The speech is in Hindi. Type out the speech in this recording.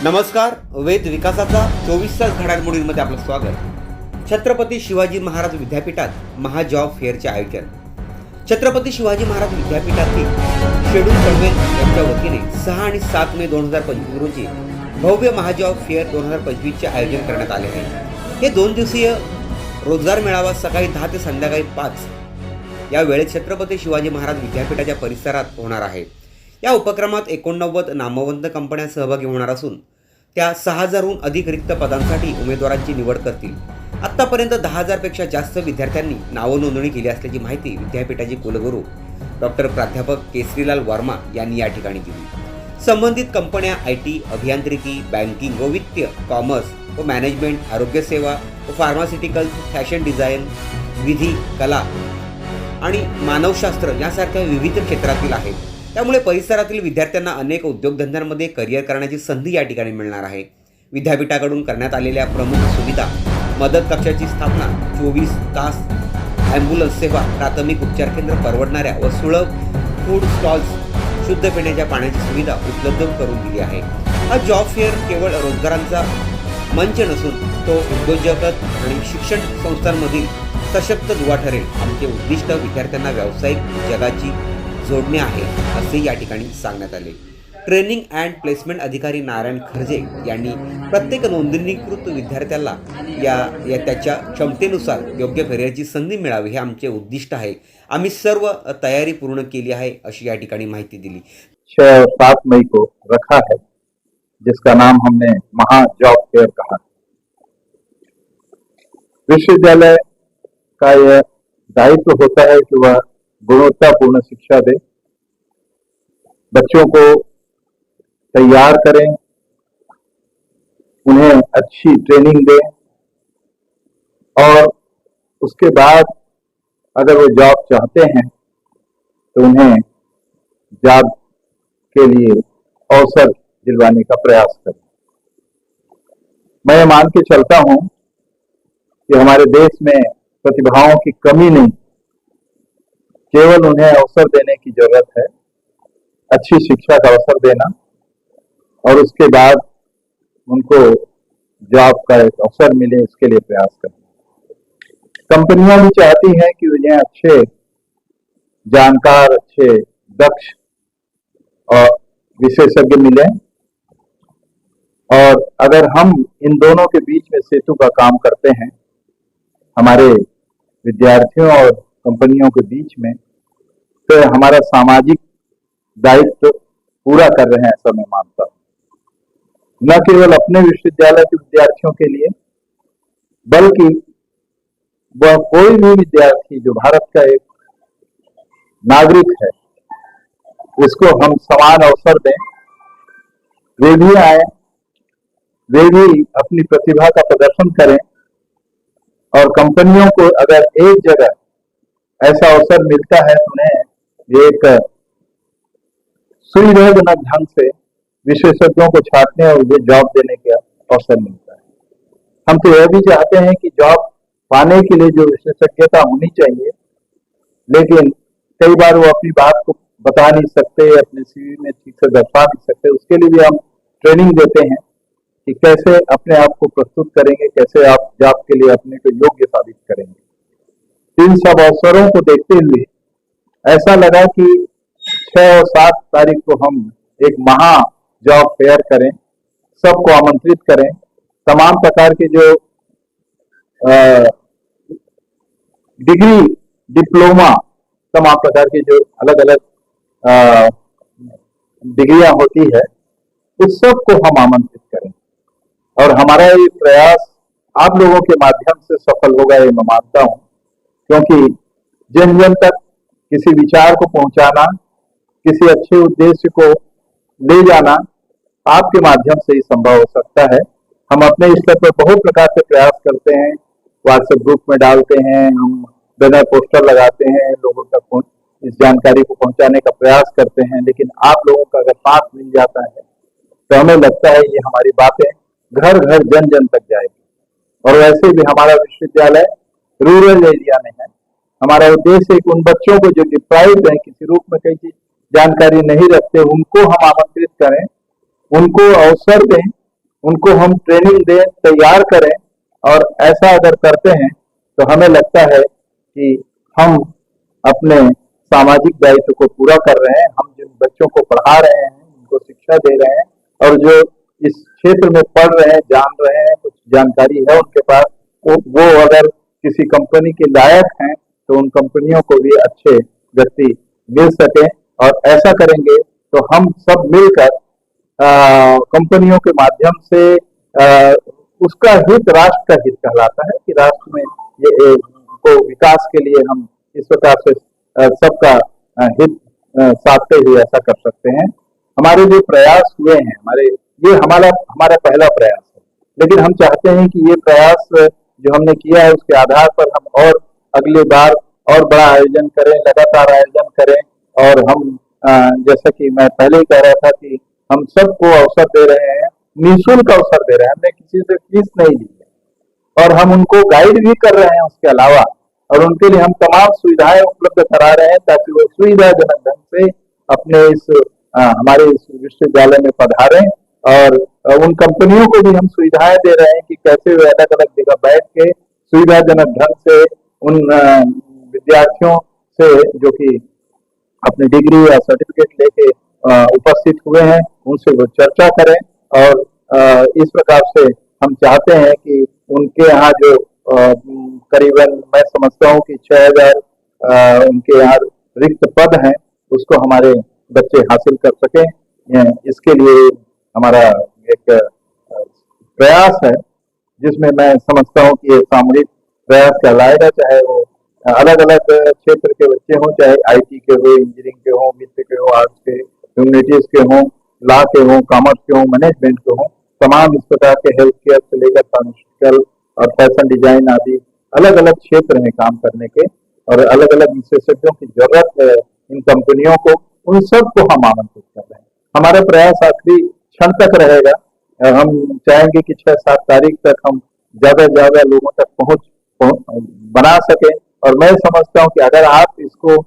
नमस्कार. वेद विकासाचा 24 तास घडामोडींमध्ये आपलं स्वागत. छत्रपती शिवाजी महाराज विद्यापीठात महाजॉब फेअरचे आयोजन. छत्रपती शिवाजी महाराज विद्यापीठातील शेड्यूल पनवेल यांच्या वतीने 6 आणि 7 मे 2025 रोजी भव्य महाजॉब फेअर 2025चे आयोजन करण्यात आले आहे. हे 2 दिवसीय रोजगार मेळावा सकाळी 10 ते संध्याकाळी 5 या वेळेत छत्रपती शिवाजी महाराज विद्यापीठाच्या परिसरात होणार आहे. या उपक्रमात 89 नामवंत कंपन्या सहभागी होणार असून त्या 6000हून अधिक रिक्त पदांसाठी उमेदवारांची निवड करतील. आत्तापर्यंत 10,000 पेक्षा जास्त विद्यार्थ्यांनी नावनोंदणी केली असल्याची माहिती विद्यापीठाचे कुलगुरू डॉक्टर प्राध्यापक केसरीलाल वर्मा यांनी या ठिकाणी दिली. संबंधित कंपन्या IT, अभियांत्रिकी, बँकिंग व वित्त, कॉमर्स व मॅनेजमेंट, आरोग्यसेवा व फार्मास्युटिकल, फॅशन डिझाईन, विधी, कला आणि मानवशास्त्र यासारख्या विविध क्षेत्रातील आहेत. त्यामुळे परिसरातील विद्यार्थ्यांना अनेक उद्योगधंद्यांमध्ये करिअर करण्याची संधी या ठिकाणी मिळणार आहे. विद्यापीठाकडून करण्यात आलेल्या प्रमुख सुविधा: मदत कक्षाची स्थापना, 24 तास ॲम्ब्युलन्स सेवा, प्राथमिक उपचार केंद्र, परवडणाऱ्या व सुलभ फूड स्टॉल्स, शुद्ध पिण्याच्या पाण्याची सुविधा उपलब्ध करून दिली आहे. हा जॉब फेअर केवळ रोजगारांचा मंच नसून तो उद्योजकत आणि शिक्षण संस्थांमधील सशक्त दुवा ठरेल. आमचे उद्दिष्ट विद्यार्थ्यांना व्यावसायिक जगाची जोडणे आहे असे या ठिकाणी सांगण्यात आले. ट्रेनिंग अँड प्लेसमेंट अधिकारी नारायण खर्जे यांनी प्रत्येक नोंदणीकृत विद्यार्थ्याला त्याच्या क्षमतेनुसार योग्य करिअरची संधी मिळावी हे आमचे उद्दिष्ट आहे. आम्ही सर्व तयारी पूर्ण केली आहे अशी या ठिकाणी माहिती दिली. 6 और 7 मई को रखा है, जिसका नाम हमने महा जॉब फेयर कहा. विश्वविद्यालय का यह दायित्व होता है कि वह गुणवत्तापूर्ण शिक्षा दे, बच्चों को तैयार करें, उन्हें अच्छी ट्रेनिंग दें और उसके बाद अगर वो जॉब चाहते हैं तो उन्हें जॉब के लिए अवसर दिलवाने का प्रयास करें. मैं मान के चलता हूं कि हमारे देश में प्रतिभाओं की कमी नहीं, केवल उन्हें अवसर देने की जरूरत है. अच्छी शिक्षा का अवसर देना और उसके बाद उनको जॉब का एक अवसर मिले, इसके लिए प्रयास करना. कंपनियां भी चाहती हैं कि उन्हें अच्छे जानकार, अच्छे दक्ष और विशेषज्ञ मिले. और अगर हम इन दोनों के बीच में सेतु का काम करते हैं, हमारे विद्यार्थियों और कंपनियों के बीच में, तो हमारा सामाजिक दायित्व पूरा कर रहे हैं ऐसा मैं मानता हूं. न केवल अपने विश्वविद्यालय के विद्यार्थियों के लिए, बल्कि वह कोई भी विद्यार्थी जो भारत का एक नागरिक है, उसको हम समान अवसर दें. वे भी आए, वे भी अपनी प्रतिभा का प्रदर्शन करें और कंपनियों को अगर एक जगह ऐसा अवसर मिलता है तो उन्हें एक सुविधाजनक ढंग से विशेषज्ञों को छांटने और उन्हें जॉब देने का अवसर मिलता है. हम तो यह भी चाहते हैं कि जॉब पाने के लिए जो विशेषज्ञता होनी चाहिए, लेकिन कई बार वो अपनी बात को बता नहीं सकते, अपने CV में ठीक से दर्शा नहीं सकते. उसके लिए भी हम ट्रेनिंग देते हैं कि कैसे अपने आप को प्रस्तुत करेंगे, कैसे आप जॉब के लिए अपने को योग्य साबित करेंगे. इन सब अवसरों को देखते हुए ऐसा लगा कि 6 और 7 तारीख को हम एक महा जॉब फेयर करें, सबको आमंत्रित करें. तमाम प्रकार के जो डिग्री, डिप्लोमा, तमाम प्रकार के जो अलग अलग डिग्रियां होती है, उस सब को हम आमंत्रित करें. और हमारा ये प्रयास आप लोगों के माध्यम से सफल होगा ये मैं मानता हूं, क्योंकि जन जन तक किसी विचार को पहुंचाना, किसी अच्छे उद्देश्य को ले जाना आपके माध्यम से ही संभव हो सकता है. हम अपने स्तर पर बहुत प्रकार से प्रयास करते हैं, व्हाट्सएप ग्रुप में डालते हैं, हम बैनर पोस्टर लगाते हैं, लोगों तक इस जानकारी को पहुंचाने का प्रयास करते हैं. लेकिन आप लोगों का अगर साथ मिल जाता है तो हमें लगता है ये हमारी बातें घर घर जन जन तक जाएगी. और वैसे भी हमारा विश्वविद्यालय रूरल एरिया में है. हमारा उद्देश्य है कि उन बच्चों को जो डिप्राइव्ड है, किसी रूप में कई चीज जानकारी नहीं रखते, उनको हम आमंत्रित करें, उनको अवसर दें उनको हम ट्रेनिंग दें, तैयार करें, और ऐसा अगर करते हैं तो हमें लगता है कि हम अपने सामाजिक दायित्व को पूरा कर रहे हैं। हम जिन बच्चों को पढ़ा रहे हैं, उनको शिक्षा दे रहे हैं, और जो इस क्षेत्र में पढ़ रहे हैं, जान रहे हैं, कुछ जानकारी है उनके पास, वो अगर किसी कंपनी के लायक हैं तो उन कंपनियों को भी अच्छे व्यक्ति मिल सके। और ऐसा करेंगे तो हम सब मिलकर कंपनियों के माध्यम से उसका हित राष्ट्र का हित कहलाता है कि राष्ट्र में ये को विकास के लिए हम इस प्रकार से सबका हित साधते हुए ऐसा कर सकते हैं। हमारे जो प्रयास हुए हैं, ये हमारा पहला प्रयास है, लेकिन हम चाहते हैं कि ये प्रयास जो हमने किया है उसके आधार पर हम और अगली बार और बड़ा आयोजन करें, लगातार आयोजन करें। और हम जैसा कि मैं पहले ही कह रहा था कि हम सबको अवसर दे रहे हैं, निःशुल्क अवसर दे रहे हैं, हमने किसी से फीस नहीं ली है, और हम उनको गाइड भी कर रहे हैं उसके अलावा, और उनके लिए हम तमाम सुविधाएं उपलब्ध करा रहे हैं ताकि वो सुविधाजनक ढंग से अपने हमारे इस विश्वविद्यालय में पधारें। और उन कंपनियों को भी हम सुविधाएं दे रहे हैं कि कैसे वे अलग अलग जगह बैठ के सुविधाजनक ढंग से उन विद्यार्थियों से जो कि अपनी डिग्री या सर्टिफिकेट लेके उपस्थित हुए हैं, उनसे वो चर्चा करें। और इस प्रकार से हम चाहते हैं कि उनके यहाँ जो करीबन मैं समझता हूँ कि 6000 उनके यहाँ रिक्त पद हैं, उसको हमारे बच्चे हासिल कर सकें। इसके लिए हमारा एक प्रयास है, जिसमें मैं समझता हूँ कि ये सामूहिक प्रयास कहलाएगा, चाहे वो अलग अलग क्षेत्र के बच्चे हों, चाहे आईटी के हो, इंजीनियरिंग के हो, वित्त के हो, आर्ट्स के, ह्यूमैनिटीज के हों, लॉ के हों, कॉमर्स के हों, मैनेजमेंट के हों, तमाम इस प्रकार के हेल्थ केयर से लेकर फार्मास्यूटिकल और फैशन डिजाइन आदि अलग अलग क्षेत्र हैं काम करने के, और अलग अलग विशेषज्ञों की जरूरत है इन कंपनियों को, उन सबको हम आमंत्रित कर रहे हैं। हमारा प्रयास आखिरी क्षण तक रहेगा। हम चाहेंगे कि 6-7 तारीख तक हम ज्यादा से ज्यादा लोगों तक पहुंच बना सके। और मैं समझता हूं कि अगर आप इसको